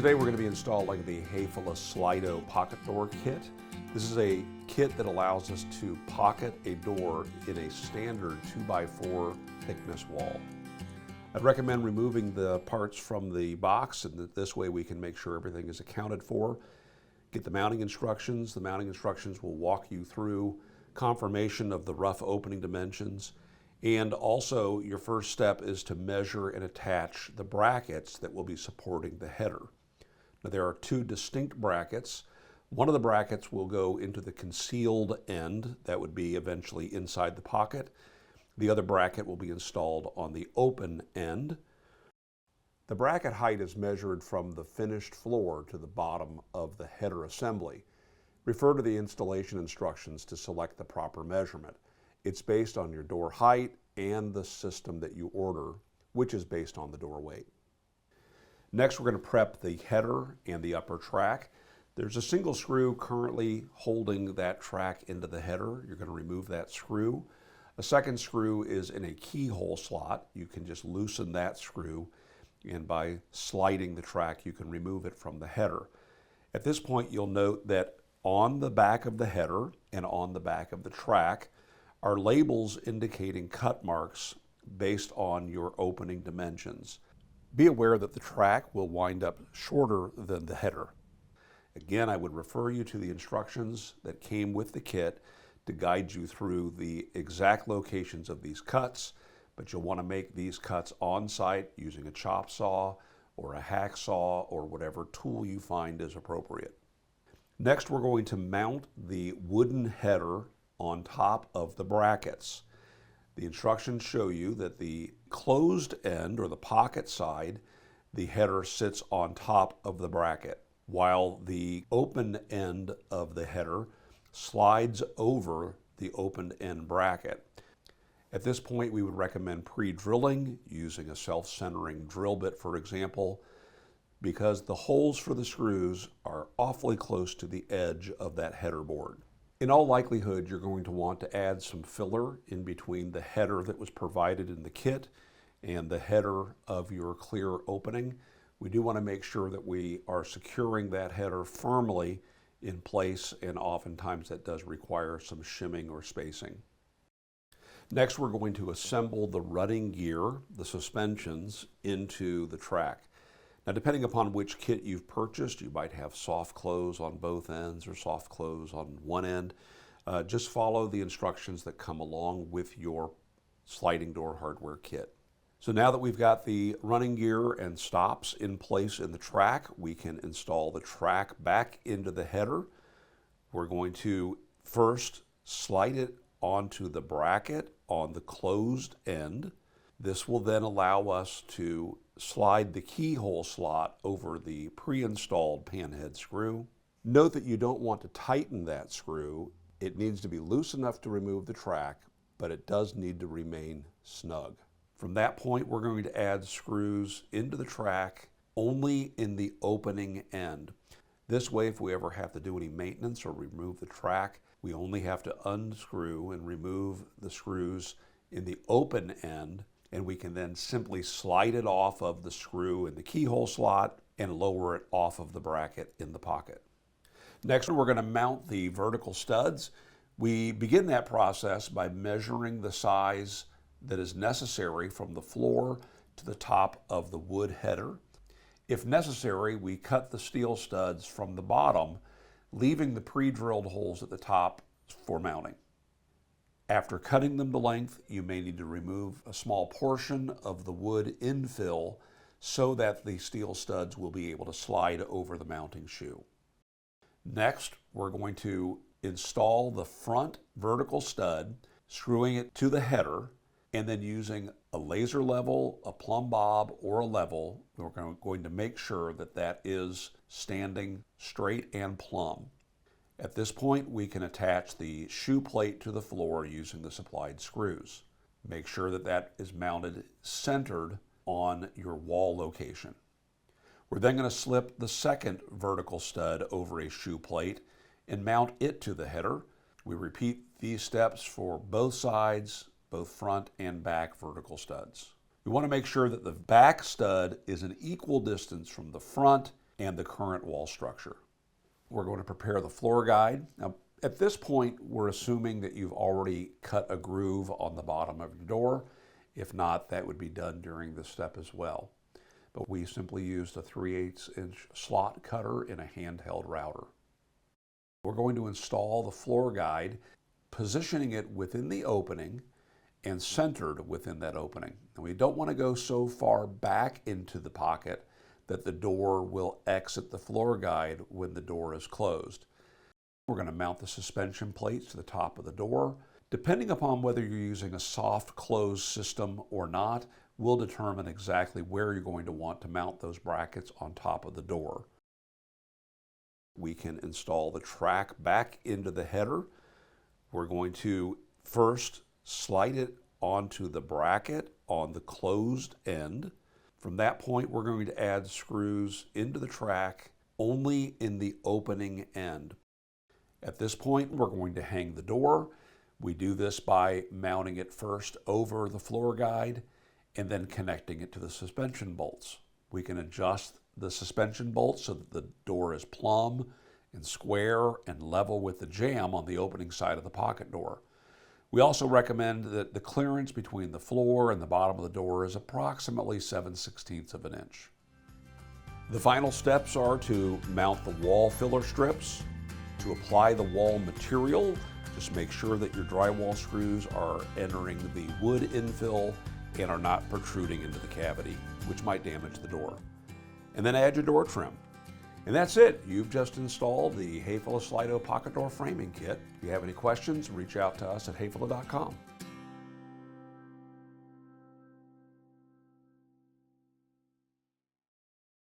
Today we're going to be installing the Slido Pocket Door kit. This is a kit that allows us to pocket a door in a standard 2x4 thickness wall. I'd recommend removing the parts from the box, and this way we can make sure everything is accounted for. Get the mounting instructions. The mounting instructions will walk you through confirmation of the rough opening dimensions. And also, your first step is to measure and attach the brackets that will be supporting the header. Now, there are two distinct brackets. One of the brackets will go into the concealed end, that would be eventually inside the pocket. The other bracket will be installed on the open end. The bracket height is measured from the finished floor to the bottom of the header assembly. Refer to the installation instructions to select the proper measurement. It's based on your door height and the system that you order, which is based on the door weight. Next, we're going to prep the header and the upper track. There's a single screw currently holding that track into the header. You're going to remove that screw. A second screw is in a keyhole slot. You can just loosen that screw, and by sliding the track, you can remove it from the header. At this point, you'll note that on the back of the header and on the back of the track are labels indicating cut marks based on your opening dimensions. Be aware that the track will wind up shorter than the header. Again, I would refer you to the instructions that came with the kit to guide you through the exact locations of these cuts, but you'll want to make these cuts on site using a chop saw or a hacksaw or whatever tool you find is appropriate. Next, we're going to mount the wooden header on top of the brackets. The instructions show you that the closed end, or the pocket side, the header sits on top of the bracket, while the open end of the header slides over the open end bracket. At this point, we would recommend pre-drilling using a self-centering drill bit, for example, because the holes for the screws are awfully close to the edge of that header board. In all likelihood, you're going to want to add some filler in between the header that was provided in the kit and the header of your clear opening. We do want to make sure that we are securing that header firmly in place, and oftentimes that does require some shimming or spacing. Next, we're going to assemble the running gear, the suspensions, into the track. Now, depending upon which kit you've purchased, you might have soft close on both ends or soft close on one end. Just follow the instructions that come along with your sliding door hardware kit. So now that we've got the running gear and stops in place in the track, we can install the track back into the header. We're going to first slide it onto the bracket on the closed end. This will then allow us to slide the keyhole slot over the pre-installed panhead screw. Note that you don't want to tighten that screw. It needs to be loose enough to remove the track, but it does need to remain snug. From that point, we're going to add screws into the track only in the opening end. This way, if we ever have to do any maintenance or remove the track, we only have to unscrew and remove the screws in the open end, and we can then simply slide it off of the screw in the keyhole slot and lower it off of the bracket in the pocket. Next, we're going to mount the vertical studs. We begin that process by measuring the size that is necessary from the floor to the top of the wood header. If necessary, we cut the steel studs from the bottom, leaving the pre-drilled holes at the top for mounting. After cutting them to length, you may need to remove a small portion of the wood infill so that the steel studs will be able to slide over the mounting shoe. Next, we're going to install the front vertical stud, screwing it to the header, and then using a laser level, a plumb bob, or a level, we're going to make sure that that is standing straight and plumb. At this point, we can attach the shoe plate to the floor using the supplied screws. Make sure that that is mounted centered on your wall location. We're then going to slip the second vertical stud over a shoe plate and mount it to the header. We repeat these steps for both sides, both front and back vertical studs. We want to make sure that the back stud is an equal distance from the front and the current wall structure. We're going to prepare the floor guide. Now, at this point, we're assuming that you've already cut a groove on the bottom of your door. If not, that would be done during this step as well. But we simply used a 3/8 inch slot cutter in a handheld router. We're going to install the floor guide, positioning it within the opening and centered within that opening. And we don't want to go so far back into the pocket that the door will exit the floor guide when the door is closed. We're going to mount the suspension plates to the top of the door. Depending upon whether you're using a soft close system or not, will determine exactly where you're going to want to mount those brackets on top of the door. We can install the track back into the header. We're going to first slide it onto the bracket on the closed end. From that point, we're going to add screws into the track only in the opening end. At this point, we're going to hang the door. We do this by mounting it first over the floor guide and then connecting it to the suspension bolts. We can adjust the suspension bolts so that the door is plumb and square and level with the jamb on the opening side of the pocket door. We also recommend that the clearance between the floor and the bottom of the door is approximately 7/16 of an inch. The final steps are to mount the wall filler strips. To apply the wall material, just make sure that your drywall screws are entering the wood infill and are not protruding into the cavity, which might damage the door. And then add your door trim. And that's it. You've just installed the Hayfella Slido Pocket Door Framing Kit. If you have any questions, reach out to us at hayfella.com.